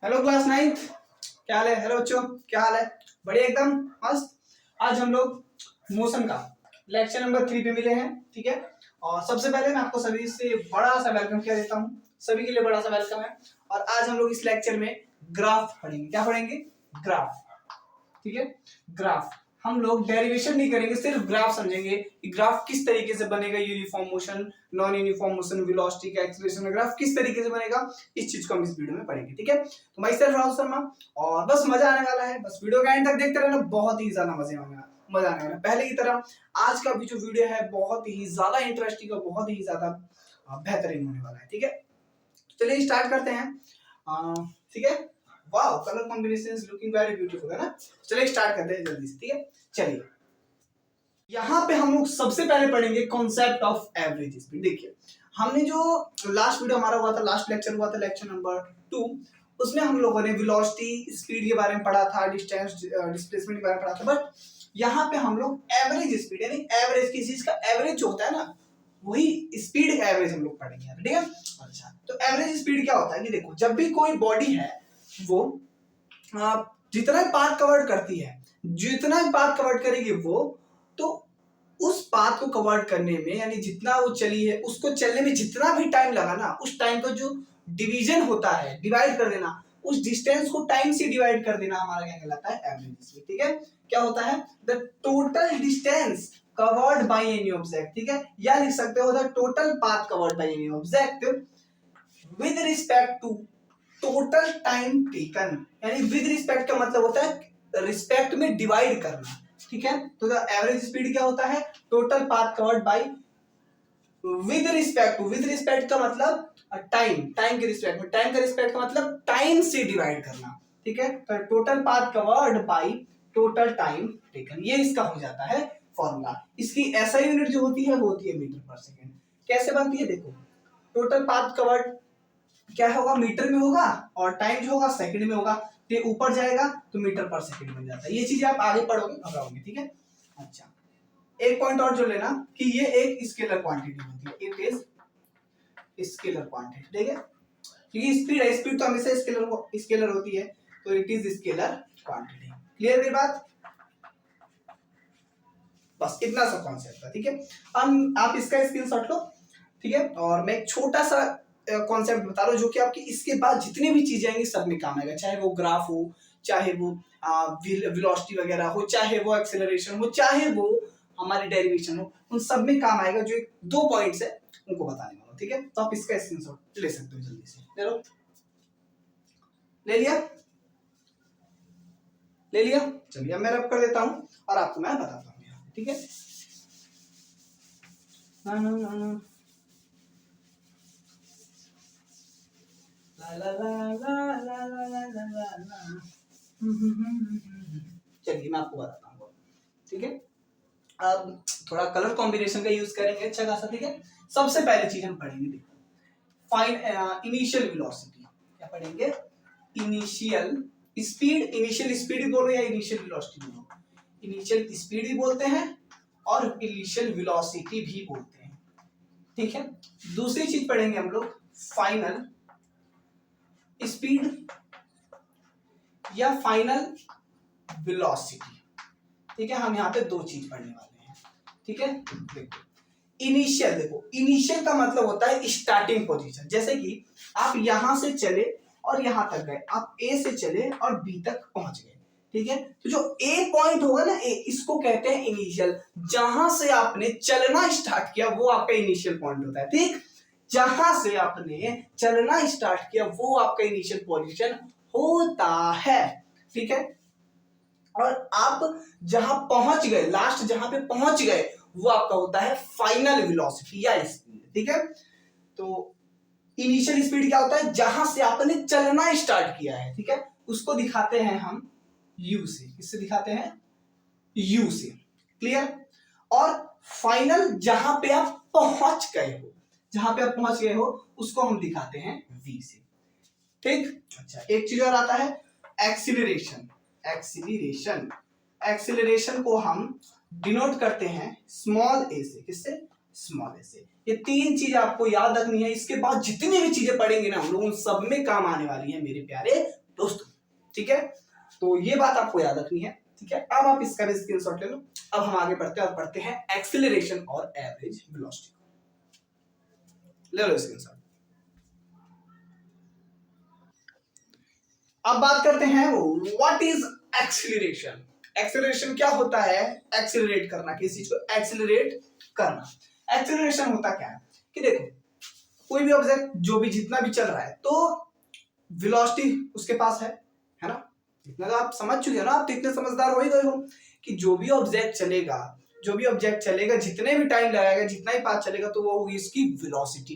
Hello class 9th, क्या हाल है? Hello बच्चों, क्या हाल है? बढ़िया, एकदम मस्त। आज हम लोग मोशन का लेक्चर नंबर 3 पे मिले हैं, ठीक है। और सबसे पहले मैं आपको सभी से बड़ा सा वेलकम किया देता हूँ, सभी के लिए बड़ा सा वेलकम है। और आज हम लोग इस लेक्चर में ग्राफ पढ़ेंगे। क्या पढ़ेंगे? ग्राफ, ठीक है। ग्राफ हम लोग डेरिवेशन नहीं करेंगे, सिर्फ ग्राफ समझेंगे कि ग्राफ किस तरीके से बनेगा, uniform motion, non uniform motion, velocity का एक्सीलरेशन ग्राफ किस तरीके से बनेगा, इस चीज को हम इस वीडियो में पढ़ेंगे, ठीक है। तो मैं सेल्फ राहुल शर्मा, और बस मजा आने वाला है। बस वीडियो का एंड तक देखते रहना, बहुत ही ज्यादा मजा आने वाला है। पहले की तरह आज का भी जो वीडियो है बहुत ही ज्यादा इंटरेस्टिंग और बहुत ही ज्यादा बेहतरीन होने वाला है, ठीक है। चलिए स्टार्ट करते हैं, ठीक है। Wow, colour combinations looking very beautiful, है ना। चलिए स्टार्ट करते हैं जल्दी से, ठीक है। चलिए यहाँ पे हम लोग सबसे पहले पढ़ेंगे कॉन्सेप्ट ऑफ एवरेज स्पीड। देखिए, हमने जो लास्ट वीडियो हमारा हुआ था, लास्ट लेक्चर हुआ था, लेक्चर नंबर 2, उसमें हम लोगों ने वेलोसिटी, स्पीड के बारे में पढ़ा था, डिस्टेंस, डिस्प्लेसमेंट के बारे में पढ़ा था। बट यहाँ पे हम लोग एवरेज स्पीड, यानी एवरेज किसी चीज का एवरेज जो होता है ना, वही स्पीड एवरेज हम लोग पढ़ेंगे, ठीक है। अच्छा, तो एवरेज स्पीड क्या होता है कि देखो, जब भी कोई बॉडी है वो जितना पाथ कवर करती है, जितना पाथ कवर करेगी वो, तो उस पाथ को कवर करने में, यानी जितना वो चली है, उसको चलने में जितना भी टाइम लगा ना, उस टाइम को जो डिवीजन होता है, डिवाइड कर देना, उस डिस्टेंस को टाइम से डिवाइड कर देना, हमारा क्या कहलाता है? एवरेज स्पीड, ठीक है। क्या होता है? The total distance covered by any object, ठीक है। या लिख सकते हो the total path covered by any object with respect to total time taken. यानी विद रिस्पेक्ट का मतलब होता है रिस्पेक्ट में डिवाइड करना, ठीक है। तो द एवरेज स्पीड क्या होता है? Total path covered by with respect to, with respect का मतलब टाइम, टाइम के रिस्पेक्ट में, टाइम का रिस्पेक्ट का मतलब टाइम से डिवाइड करना, ठीक है। तो total path covered by total time taken, ये इसका हो जाता है फॉर्मूला। इसकी ऐसा यूनिट जो होती है वो होती है मीटर पर सेकेंड। कैसे बनती है? देखो, टोटल पाथ कवर्ड क्या होगा? मीटर में होगा, और टाइम जो होगा सेकंड में होगा। ये ऊपर जाएगा तो मीटर पर सेकंड बन जाता है। ये चीजें आप आगे पढ़ोगे, घबराओगे, ठीक है। अच्छा, एक पॉइंट और जो लेना कि ये एक स्केलर क्वांटिटी होती है, इट इज स्केलर क्वांटिटी, ठीक है। क्योंकि स्पीड है, स्पीड तो हमेशा स्केलर होती है, तो it is scalar quantity. Clear है बात? बस इतना सा कॉन्सेप्ट है, ठीक है। हम आप इसका स्क्रीनशॉट लो, ठीक है। और मैं एक छोटा सा कॉन्सेप्ट बता रहा हूँ जो कि आपकी इसके बाद जितनी भी चीजें आएंगी सब में काम आएगा, चाहे वो ग्राफ हो, चाहे वो वेलोसिटी वगैरह हो, चाहे वो एक्सेलरेशन हो, चाहे वो हमारी डेरिवेशन हो, उन सब में काम आएगा। जो 2 पॉइंट्स है उनको बताने वाला हूँ, ठीक है। तो आप इसका स्क्रीनशॉट ले सकते हो, जल्दी से ले लो। ले लिया? ले लिया? चलिए मैं रब कर देता हूँ और आपको मैं बताता हूँ, ठीक है। चलिए मैं आपको बताता हूँ, ठीक है। अब थोड़ा कलर कॉम्बिनेशन का यूज करेंगे अच्छा खासा, ठीक है। सबसे पहले चीज हम पढ़ेंगे, देखो, फाइंड इनिशियल वेलोसिटी। क्या पढ़ेंगे? Initial speed. इनिशियल स्पीड भी बोलो या इनिशियल वेलोसिटी बोलो, इनिशियल स्पीड भी बोलते हैं और इनिशियल वेलोसिटी भी बोलते हैं, ठीक है। दूसरी चीज पढ़ेंगे हम लोग फाइनल स्पीड या फाइनल वेलोसिटी, ठीक है। हम यहाँ पे 2 चीज पढ़ने वाले हैं, ठीक है। देखो, इनिशियल, देखो इनिशियल का मतलब होता है स्टार्टिंग पोजीशन। जैसे कि आप यहां से चले और यहां तक गए, आप ए से चले और बी तक पहुंच गए, ठीक है। तो जो ए पॉइंट होगा ना, ए, इसको कहते हैं इनिशियल। जहां से आपने चलना स्टार्ट किया वो आपका इनिशियल पॉइंट होता है, ठीक। जहां से आपने चलना स्टार्ट किया वो आपका इनिशियल पोजीशन होता है, ठीक है। और आप जहां पहुंच गए, लास्ट जहां पे पहुंच गए, वो आपका होता है फाइनल वेलोसिटी या स्पीड, ठीक है। तो इनिशियल स्पीड क्या होता है? जहां से आपने चलना स्टार्ट किया है, ठीक है, उसको दिखाते हैं हम यू से। किससे दिखाते हैं? यू से। क्लियर? और फाइनल जहां पे आप पहुंच गए हो, जहां पे आप पहुंच गए हो उसको हम दिखाते हैं वी से, ठीक। अच्छा, एक चीज और आता है एक्सीलरेशन। एक्सीलरेशन, एक्सीलरेशन को हम डिनोट करते हैं स्मॉल ए से। किससे? स्मॉल ए से। ये 3 चीज आपको याद रखनी है। इसके बाद जितनी भी चीजें पढ़ेंगे ना हम लोग, उन सब में काम आने वाली है मेरे प्यारे दोस्तों, ठीक है। तो ये बात आपको याद रखनी है, ठीक है। अब आप इसका भी स्क्रीनशॉट ले लो। अब हम आगे बढ़ते हैं और पढ़ते हैं एक्सीलरेशन और एवरेज वेलोसिटी। ले लो स्क्रीनशॉट। अब बात करते हैं व्हाट इज एक्सीलरेशन। एक्सीलरेशन क्या होता है? एक्सीलरेट करना, किसी चीज को एक्सीलरेट करना। एक्सीलरेशन होता क्या है कि देखो, कोई भी ऑब्जेक्ट जो भी जितना भी चल रहा है तो वेलोसिटी उसके पास है ना। इतना तो आप समझ चुके हो ना, आप तो इतने समझदार हो ही गए हो कि जो भी ऑब्जेक्ट चलेगा जितने भी टाइम लगाएगा, जितना ही पाथ चलेगा, तो वो होगी इसकी वेलोसिटी।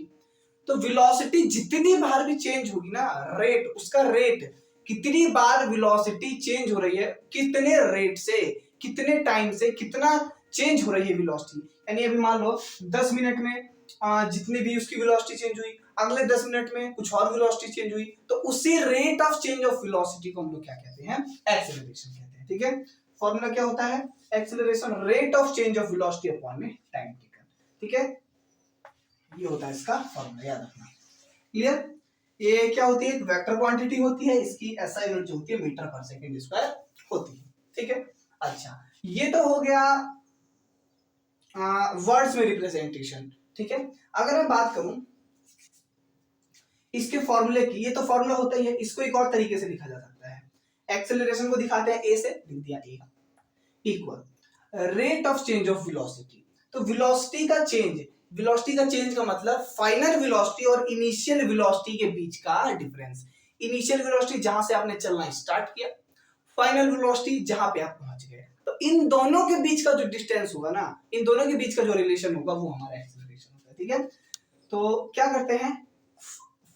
तो वेलोसिटी जितनी बार भी चेंज होगी ना, रेट, उसका रेट, कितनी बार वेलोसिटी चेंज हो रही है, कितने रेट से, कितने टाइम से, कितना चेंज हो रही है वेलोसिटी। यानी अभी मान लो 10 मिनट में जितनी भी उसकी वेलोसिटी चेंज हुई, अगले 10 मिनट में कुछ और वेलोसिटी चेंज हुई, तो उसी rate of change of velocity को हम लोग क्या कहते हैं? एक्सेलरेशन कहते हैं, ठीक है। फॉर्मूला क्या होता है? Acceleration, rate of change of velocity upon में टाइम टेकन, ठीक है। ये होता है इसका फॉर्मूला, याद रखना। क्लियर? ये क्या होती है? एक वेक्टर क्वांटिटी होती है, इसकी ऐसा यूनिट जो होती है मीटर पर सेकंड स्क्वायर होती है, ठीक है। अच्छा, ये तो हो गया वर्ड्स में रिप्रेजेंटेशन, ठीक है। अगर मैं बात करूं इसके फॉर्मूले की, ये तो फॉर्मूला होता ही है, इसको एक और तरीके से लिखा जा सकता है। एक्सेलरेशन को दिखाते हैं ए से, लिख दिया a equal rate of change of velocity. तो वेलोसिटी का चेंज का मतलब फाइनल वेलोसिटी और इनिशियल वेलोसिटी के बीच का डिफरेंस। इनिशियल वेलोसिटी जहां से आपने चलना स्टार्ट किया, फाइनल वेलोसिटी जहां पे आप पहुंच गए, तो इन दोनों के बीच का जो डिस्टेंस होगा ना, इन दोनों के बीच का जो रिलेशन होगा, वो हमारा एक्सेलरेशन होगा, ठीक है। तो क्या करते हैं?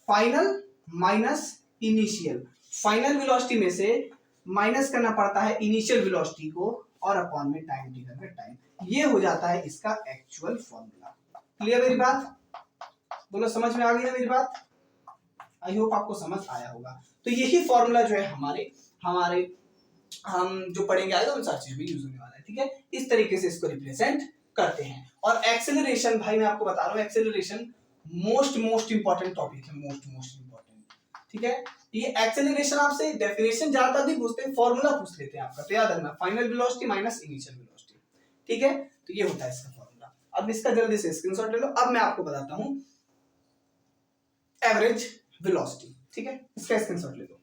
Final minus initial, final velocity में से माइनस करना पड़ता है इनिशियल वेलोसिटी को, और अपॉन में टाइम टेकन में टाइम, ये हो जाता है इसका एक्चुअल फॉर्मूला। क्लियर मेरी बात? बोलो, समझ में आ गई ना मेरी बात? आई होप आपको समझ आया होगा। तो यही फॉर्मूला जो है हमारे हम जो पढ़ेंगे आगे उन सारी चीजों में यूज होने वाला है, ठीक है। इस तरीके से इसको रिप्रेजेंट करते हैं। और एक्सेलरेशन, भाई मैं आपको बता रहा हूँ, एक्सेलरेशन मोस्ट इंपॉर्टेंट टॉपिक है, मोस्ट इंपॉर्टेंट, ठीक है। ये एक्सेलरेशन आपसे डेफिनेशन ज्यादा भी पूछते हैं, फॉर्मूला पूछ लेते हैं आपका, तो याद रखना final velocity minus initial velocity, ठीक है। तो ये होता है इसका फॉर्मूला। अब इसका जल्दी से स्क्रीनशॉट ले लो। अब मैं आपको बताता हूं एवरेज वेलोसिटी, ठीक है। इसका स्क्रीनशॉट ले लो।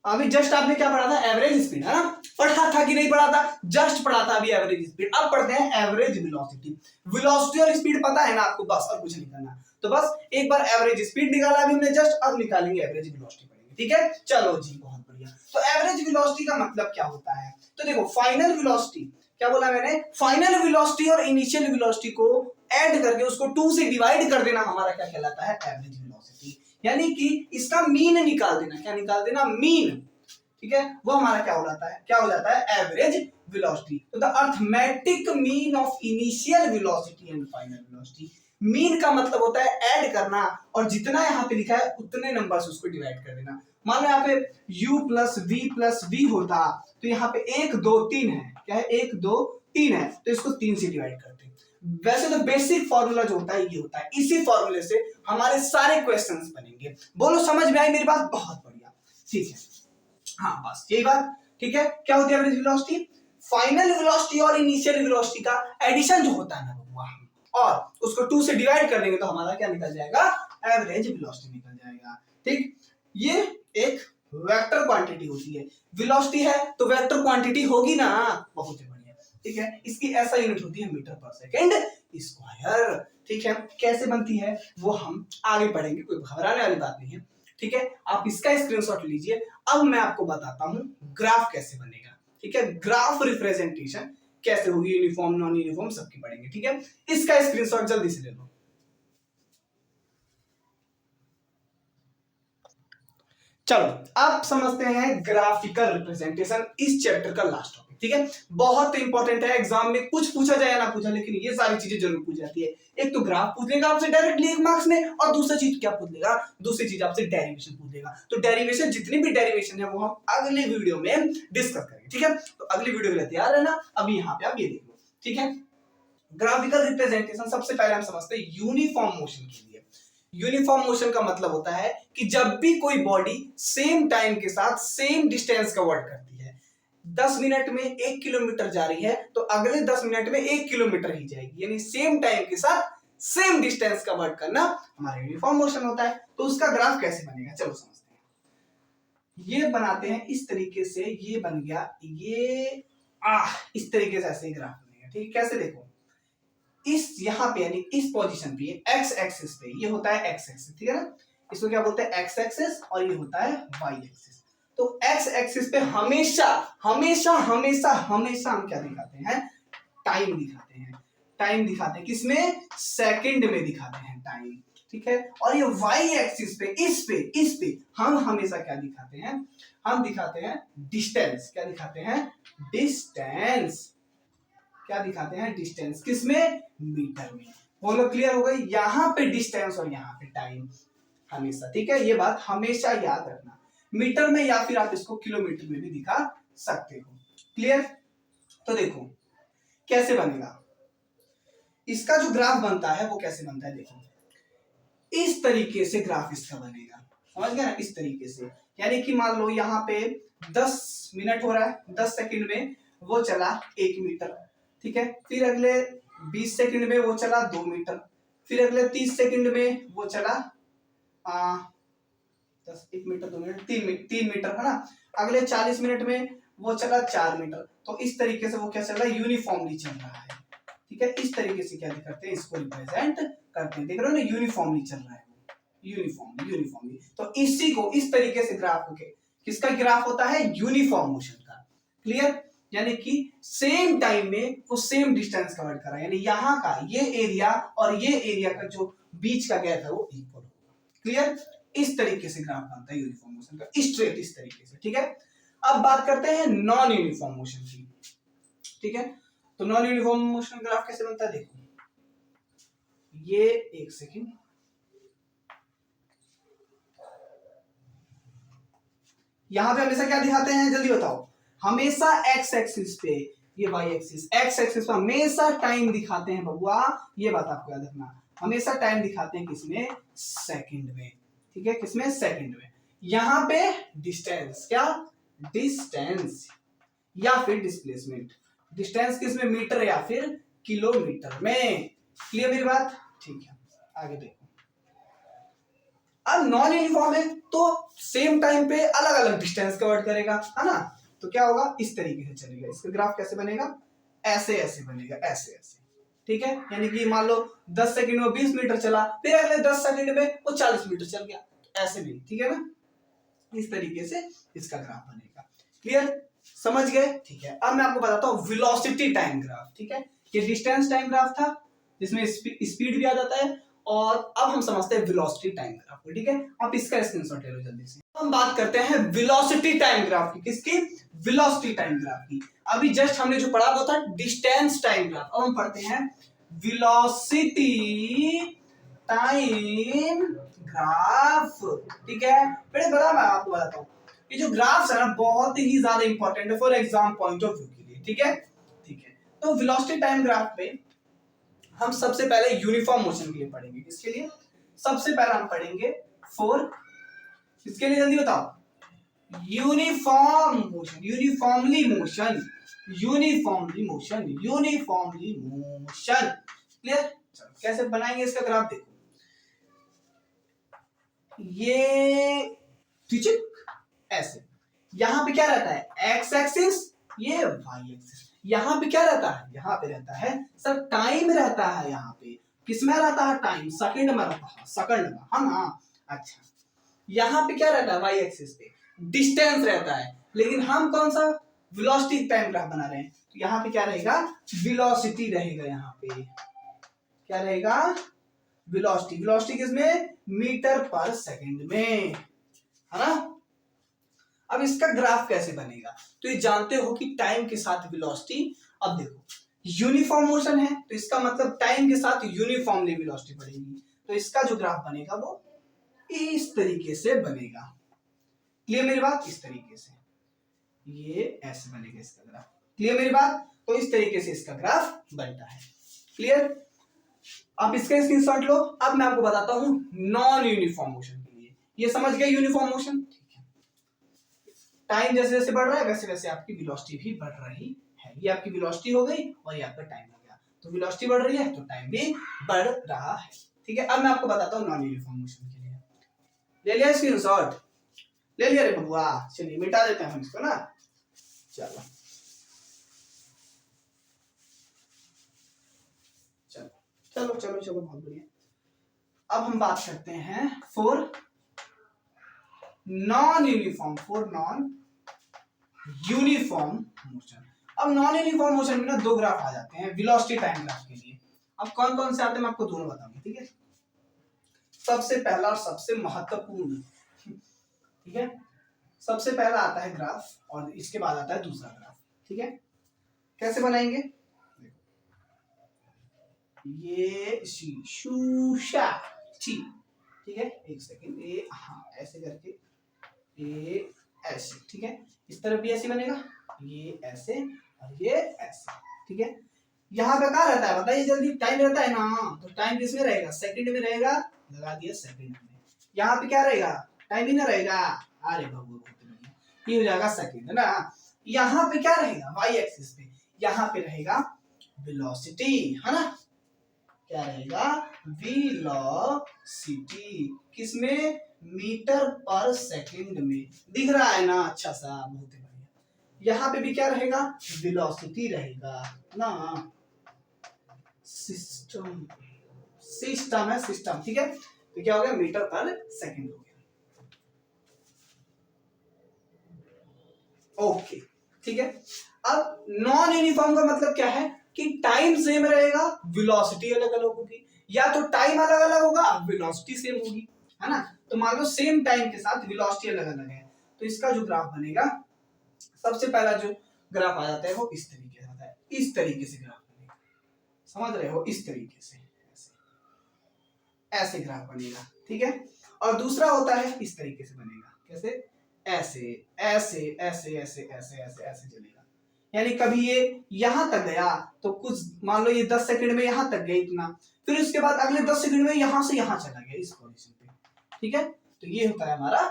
अभी जस्ट आपने क्या पढ़ा था? एवरेज स्पीड, है ना? पढ़ा था कि नहीं पढ़ा था? जस्ट पढ़ा था अभी एवरेज स्पीड। अब पढ़ते हैं एवरेज वेलोसिटी। वेलोसिटी और स्पीड पता है ना आपको, बस और कुछ नहीं करना। तो बस एक बार एवरेज स्पीड निकाला अभी हमने जस्ट, अब निकालेंगे एवरेज वेलोसिटी पढ़ेंगे, ठीक है। चलो जी, बहुत बढ़िया। तो एवरेज वेलोसिटी का मतलब क्या होता है? तो देखो, फाइनल वेलोसिटी, क्या बोला मैंने? फाइनल वेलोसिटी और इनिशियल वेलोसिटी को ऐड करके उसको 2 से डिवाइड कर देना, हमारा क्या कहलाता है? Average velocity. यानी कि इसका मीन निकाल देना। क्या निकाल देना? मीन, ठीक है। वो हमारा क्या हो जाता है? क्या हो जाता है? Average velocity. तो the arithmetic mean of initial velocity and final velocity. Mean का मतलब होता है ऐड करना, और जितना यहाँ पे लिखा है उतने नंबर से उसको डिवाइड कर देना। मान लो यहाँ पे u प्लस v होता, तो यहाँ पे 1 2 3 है। क्या है? 1 2 3 है, तो इसको 3 से डिवाइड करते हैं। वैसे तो बेसिक फॉर्मूला जो होता है ये होता है, इसी फॉर्मूले से हमारे सारे क्वेश्चंस बनेंगे। बोलो, समझ में आई मेरी बात? बहुत बढ़िया, ठीक है। हाँ, बस यही बात, ठीक है। क्या होती है एवरेज वेलोसिटी? फाइनल वेलोसिटी और इनिशियल वेलोसिटी का एडिशन जो होता है ना, और उसको 2 से डिवाइड कर देंगे तो हमारा क्या निकल जाएगा? एवरेज वेलोसिटी निकल जाएगा, ठीक। ये एक वेक्टर क्वांटिटी होती है। वेलोसिटी है तो वेक्टर क्वांटिटी होगी ना, बहुत ही बढ़िया, ठीक है। इसकी ऐसा यूनिट होती है मीटर पर सेकंड स्क्वायर, ठीक है। कैसे बनती है वो हम आगे पढ़ेंगे, कोई घबराने वाली बात नहीं है, ठीक है। आप इसका स्क्रीनशॉट लीजिए। अब मैं आपको बताता हूं ग्राफ कैसे बनेगा, ठीक है। ग्राफ रिप्रेजेंटेशन कैसे होगी, यूनिफॉर्म नॉन यूनिफॉर्म सबकी पढ़ेंगे, ठीक है। इसका स्क्रीनशॉट जल्दी से ले लो। चलो, अब समझते हैं ग्राफिकल रिप्रेजेंटेशन, इस चैप्टर का लास्ट टॉपिक, ठीक है। बहुत इंपॉर्टेंट है, एग्जाम में कुछ पूछा जाए या ना पूछा, लेकिन ये सारी चीजें जरूर पूछ जाती है। एक तो ग्राफ पूछ लेगा आपसे डायरेक्टली 1 मार्क्स में, और दूसरी चीज क्या पूछ लेगा? दूसरी चीज आपसे डेरिवेशन पूछ लेगा। तो डेरिवेशन, जितनी भी डेरिवेशन है वो हम अगले वीडियो में डिस्कस करेंगे, ठीक है। तो अगली वीडियो के लिए तैयार रहना। अभी यहाँ पे आप ये देख लो, ठीक है। ग्राफिकल रिप्रेजेंटेशन सबसे पहले हम समझते हैं यूनिफॉर्म मोशन के लिए। यूनिफॉर्म मोशन का मतलब होता है कि जब भी कोई बॉडी सेम टाइम के साथ सेम डिस्टेंस कवर करती है, 10 मिनट में 1 किलोमीटर जा रही है तो अगले 10 मिनट में 1 किलोमीटर ही जाएगी, यानी सेम टाइम के साथ सेम डिस्टेंस कवर करना हमारा यूनिफॉर्म मोशन होता है। तो उसका ग्राफ कैसे बनेगा, चलो समझते हैं। ये बनाते हैं इस तरीके से, ये बन गया ये इस तरीके से ऐसे ही ग्राफ बनेगा, ठीक है। कैसे देखो, इस यहाँ पे यानी इस पोजीशन पे एक्स एक्सिस पे ये होता है एक्स एक्सिस, ठीक है ना, इसको क्या बोलते हैं एक्स एक्सिस, और ये होता है वाई एक्सिस। तो एक्स एक्सिस पे हमेशा हमेशा हमेशा हमेशा हम क्या दिखाते हैं, टाइम दिखाते हैं। टाइम दिखाते हैं किसमें, सेकंड में दिखाते हैं टाइम, ठीक है। और ये वाई एक्सिस पे इस पे हम हमेशा क्या दिखाते हैं, हम दिखाते हैं डिस्टेंस। क्या दिखाते हैं, डिस्टेंस। क्या दिखाते हैं, डिस्टेंस। किसमें, मीटर में। बोलो क्लियर हो गई, यहाँ पे डिस्टेंस और यहाँ पे टाइम हमेशा, ठीक है। ये बात हमेशा याद रखना, मीटर में या फिर आप इसको किलोमीटर में भी दिखा सकते हो। क्लियर। तो देखो कैसे बनेगा, इसका जो ग्राफ बनता है वो कैसे बनता है, देखो इस तरीके से ग्राफ इसका बनेगा, समझ गए ना, इस तरीके से। यानी कि मान लो यहाँ पे 10 मिनट हो रहा है, 10 सेकंड में वो चला 1 मीटर, ठीक है। फिर अगले 20 सेकंड में वो चला 2 मीटर, फिर अगले 30 सेकंड में वो चला 1 मीटर 2 मीटर 3 मीटर, है ना। अगले 40 मिनट में वो चला 4 मीटर। तो इस तरीके से वो क्या चल रहा है, यूनिफॉर्मली चल रहा है, ठीक है। इस तरीके से क्या करते हैं, इसको रिप्रेजेंट करते हैं, देख रहे हो ना, यूनिफॉर्मली चल रहा है, यूनिफॉर्मली। तो इसी को इस तरीके से ग्राफ होके, किसका ग्राफ होता है, यूनिफॉर्म मोशन का। क्लियर। यानी कि सेम टाइम में वो सेम डिस्टेंस कवर कर रहा है, यानी यहाँ का ये एरिया और ये एरिया का जो बीच का गैप है वो इक्वल होगा। क्लियर। इस तरीके से ग्राफ बनता है यूनिफॉर्म मोशन का, स्ट्रेट इस तरीके से, ठीक है। अब बात करते हैं नॉन यूनिफॉर्म मोशन की, ठीक है। तो नॉन यूनिफॉर्म मोशन ग्राफ कैसे बनता है, देखो ये 1 सेकेंड, यहां पे हमेशा क्या दिखाते हैं, जल्दी बताओ, हमेशा एक्स एक्सिस पे, ये वाई एक्सिस, एक्स एक्सिस पे हमेशा टाइम दिखाते हैं बबुआ, ये बात आपको याद रखना, हमेशा टाइम दिखाते हैं किसमें, सेकंड में, ठीक है, किसमें, सेकंड में। यहां पे डिस्टेंस, क्या, डिस्टेंस या फिर डिस्प्लेसमेंट, डिस्टेंस किसमें, मीटर या फिर किलोमीटर में। क्लियर मेरी बात, ठीक है। आगे देखो, अब नॉन यूनिफॉर्म है तो सेम टाइम पे अलग अलग डिस्टेंस कवर करेगा, है ना। तो क्या होगा, इस तरीके से चलेगा, इसका ग्राफ कैसे बनेगा, ऐसे ऐसे बनेगा, ऐसे ऐसे, ठीक है। यानी कि मान लो 10 सेकंड में 20 मीटर चला, फिर अगले 10 सेकंड में वो 40 मीटर चल गया, ऐसे नहीं, ठीक है ना। इस तरीके से इसका ग्राफ बनेगा। क्लियर, समझ गए, ठीक है। अब मैं आपको बताता हूँ वेलोसिटी टाइम ग्राफ, ठीक है। ये डिस्टेंस टाइम ग्राफ था जिसमें स्पीड भी आ जाता है, और अब हम समझते हैं वेलोसिटी टाइम ग्राफ को, ठीक है। आप इसका स्क्रीनशॉट ले लो जल्दी से। हम बात करते हैं वेलोसिटी टाइम ग्राफ की, किसकी, वेलोसिटी टाइम ग्राफ की। अभी जस्ट हमने जो पढ़ा वो था डिस्टेंस टाइम ग्राफ, अब हम पढ़ते हैं वेलोसिटी टाइम ग्राफ, ठीक है। पहले बता, मैं आपको बताता हूँ, ये जो ग्राफ्स है ना बहुत ही ज्यादा इंपॉर्टेंट है for exam point of view के लिए, ठीक है, ठीक है। तो वेलोसिटी टाइम ग्राफ पे हम सबसे पहले यूनिफॉर्म मोशन के लिए पढ़ेंगे, किसके लिए, सबसे पहले हम पढ़ेंगे फॉर, किसके लिए, जल्दी बताओ, uniform motion, uniformly motion, uniformly motion, uniformly motion. Clear. चलो कैसे बनाएंगे इसका ग्राफ, देखो ये, ठीक है, ऐसे, यहां पे क्या रहता है, एक्स एक्सिस, ये वाई एक्सिस, यहां पे क्या रहता है, यहां पे रहता है सर टाइम रहता है, यहां पे किसमें रहता है, टाइम, सेकंड में रहता है, सेकंड में, हाँ ना। अच्छा, यहां पे क्या रहता है, वाई एक्सिस पे डिस्टेंस रहता है, लेकिन हम कौन सा वेलोसिटी टाइम ग्राफ बना रहे हैं, तो यहां पे क्या रहेगा, वेलोसिटी रहेगा, यहां पे क्या रहेगा, वेलोसिटी, वेलोसिटी किसमें, मीटर पर सेकंड में, है ना। अब इसका ग्राफ कैसे बनेगा, तो ये जानते हो कि टाइम के साथ वेलोसिटी, अब देखो यूनिफॉर्म मोशन है तो इसका मतलब टाइम के साथ यूनिफॉर्मली वेलोसिटी बढ़ेगी, तो इसका जो ग्राफ बनेगा वो इस तरीके से बनेगा। क्लियर मेरी बात, इस तरीके से ये ऐसे बनेगा इसका ग्राफ। क्लियर मेरी बात, तो इस तरीके से इसका ग्राफ बनता है। क्लियर। आप इसका स्क्रीनशॉट लो। अब मैं आपको बताता हूं नॉन यूनिफॉर्म मोशन के लिए। ये समझ गए यूनिफॉर्म मोशन, ठीक है। टाइम जैसे जैसे बढ़ रहा है वैसे वैसे आपकी वेलोसिटी भी बढ़ रही है। ये आपकी वेलोसिटी हो गई और ये आपका टाइम हो गया। तो वेलोसिटी बढ़ रही है तो टाइम भी बढ़ रहा है, ठीक है। अब मैं आपको बताता हूँ नॉन यूनिफॉर्म मोशन के लिए। ले लिया स्क्रीनशॉट, ले लिया रे बबुआ। चलिए मिटा देते हैं हम इसको ना। चलो चलो चलो चलो चलो, बहुत बढ़िया। अब हम बात करते हैं for non uniform, for non uniform motion. अब नॉन यूनिफॉर्म मोशन में ना दो ग्राफ आ जाते हैं वेलोसिटी टाइम ग्राफ के लिए। अब कौन कौन से आते हैं मैं आपको दोनों बताऊंगा, ठीक है। सबसे पहला और सबसे महत्वपूर्ण, ठीक है, सबसे पहला आता है ग्राफ और इसके बाद आता है दूसरा ग्राफ, ठीक है। कैसे बनाएंगे, ये शूशा, ठीक है। एक सेकेंड, ए हाँ ऐसे करके, ए ऐसे, ठीक है। इस तरफ भी ऐसे बनेगा, ये ऐसे और ये ऐसे, ठीक है। यहाँ पे क्या रहता है बताइए जल्दी, टाइम रहता है ना, तो टाइम किसमें रहेगा, सेकंड में रहेगा, लगा दिया सेकंड में। यहाँ पे क्या रहेगा, टाइम ही ना रहेगा, अरे बाबू ये हो जाएगा सेकंड, है ना। यहाँ पे क्या रहेगा, वाई एक्सिस पे, यहाँ पे रहेगा वेलोसिटी, है ना। क्या रहेगा, वेलोसिटी, किसमें, मीटर पर सेकंड में। दिख रहा है ना अच्छा सा, बहुत बढ़िया। यहाँ पे भी क्या रहेगा, वेलोसिटी रहेगा ना। सिस्टम, सिस्टम है, सिस्टम, ठीक है। तो क्या हो गया, मीटर पर सेकंड हो गया। ओके, ठीक है। अब नॉन यूनिफॉर्म का मतलब क्या है कि टाइम सेम रहेगा, वेलोसिटी अलग अलग होगी, या तो टाइम अलग अलग होगा वेलोसिटी सेम होगी, है ना। तो मान लो सेम टाइम के साथ वेलोसिटी अलग अलग है, तो इसका जो ग्राफ बनेगा, सबसे पहला जो ग्राफ आ जाता है वो इस तरीके से आता है, इस तरीके से ग्राफ बनेगा, समझ रहे हो, इस तरीके से ऐसे ग्राफ बनेगा, ठीक है। और दूसरा होता है इस तरीके से बनेगा, कैसे, ऐसे ऐसे ऐसे ऐसे ऐसे ऐसे ऐसे चलेगा। यानी कभी ये यहां तक गया तो कुछ मान लो ये 10 सेकंड में यहां तक गया इतना, फिर उसके बाद अगले 10 सेकंड में यहां से यहां चला गया इस पोजीशन पे, ठीक है। तो ये होता है हमारा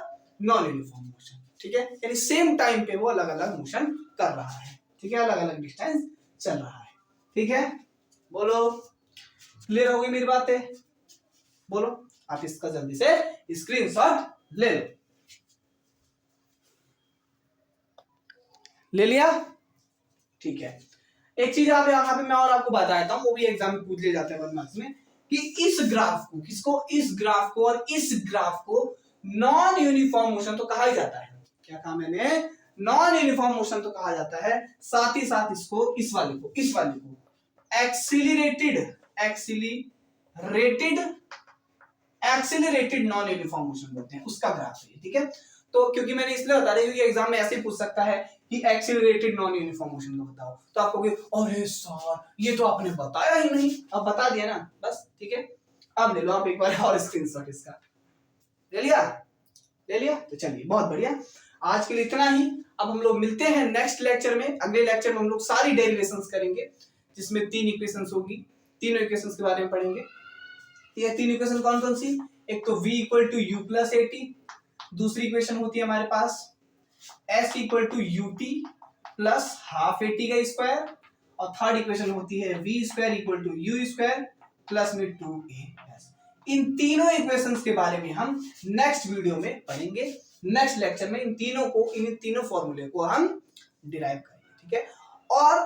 नॉन यूनिफॉर्म मोशन, ठीक है। यानी सेम टाइम पे वो अलग अलग मोशन कर रहा है, ठीक है, अलग अलग डिस्टेंस चल रहा है, ठीक है। बोलो, क्लियर हो गई मेरी बातें, बोलो। आप इसका जल्दी से स्क्रीनशॉट ले लो, ले लिया, ठीक है। एक चीज आप यहाँ पे मैं और आपको बताता हूँ, वो भी एग्जाम में पूछ ले जाते हैं 1 मार्क्स में, कि इस ग्राफ को, किसको, इस ग्राफ को और इस ग्राफ को नॉन यूनिफॉर्म मोशन तो कहा ही जाता है। क्या कहा मैंने, नॉन यूनिफॉर्म मोशन तो कहा जाता है, साथ ही साथ इसको, इस वाले को, इस वाले को accelerated, accelerated non uniform motion बोलते हैं, उसका ग्राफ है, ठीक है। तो क्योंकि मैंने इसलिए बता दिया क्योंकि एग्जाम में ऐसे ही पूछ सकता है कि एक्सीलरेटेड नॉन यूनिफॉर्म मोशन का बताओ, तो आप कहोगे अरे सर ये तो आपने बताया ही नहीं, अब बता दिया ना, बस, ठीक है। अब ले लो आप एक बार और स्क्रीनशॉट इसका, ले लिया, ले लिया, तो चलिए बहुत बढ़िया, आज के लिए इतना ही। अब हम लोग मिलते हैं नेक्स्ट लेक्चर में। अगले लेक्चर में हम लोग सारी डेरिवेशंस करेंगे, जिसमें 3 इक्वेशंस होगी, तीनों इक्वेशंस के बारे में पढ़ेंगे। ये 3 इक्वेशन कौन कौन सी, एक तो v equal to u plus a t, दूसरी इक्वेशन होती है हमारे पास s equal to u t plus half a t का स्क्वायर, और थर्ड इक्वेशन होती है v square equal to u square plus में 2as। इन तीनों इक्वेशंस के बारे में हम नेक्स्ट वीडियो में पढ़ेंगे, नेक्स्ट लेक्चर में इन तीनों को, इन तीनों फॉर्मूले को हम डिराइव करेंगे, ठीक है। और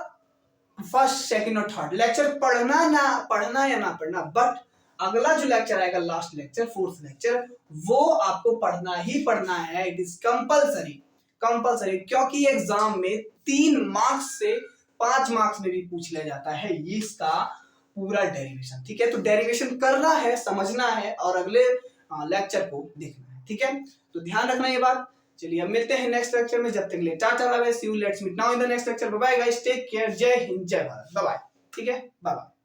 फर्स्ट, सेकंड और थर्ड लेक्चर पढ़ना या ना पढ़ना, बट अगला जो लेक्चर आएगा, लास्ट लेक्चर, फोर्थ लेक्चर, वो आपको पढ़ना ही पढ़ना है, इट इज कंपल्सरी, क्योंकि एग्जाम में 3 मार्क्स से 5 मार्क्स में भी पूछ लिया जाता है ये इसका पूरा डेरिवेशन, ठीक है। तो डेरिवेशन करना है, समझना है और अगले लेक्चर को देखना है, ठीक है। तो ध्यान रखना ये बात। चलिए अब मिलते हैं नेक्स्ट लेक्चर में, जब तक के लिए टाटा bye bye, see you, let's meet now in the next lecture, bye bye guys, take care, जय हिंद, जय भारत, बाय बाय, ठीक है, बाय बाय।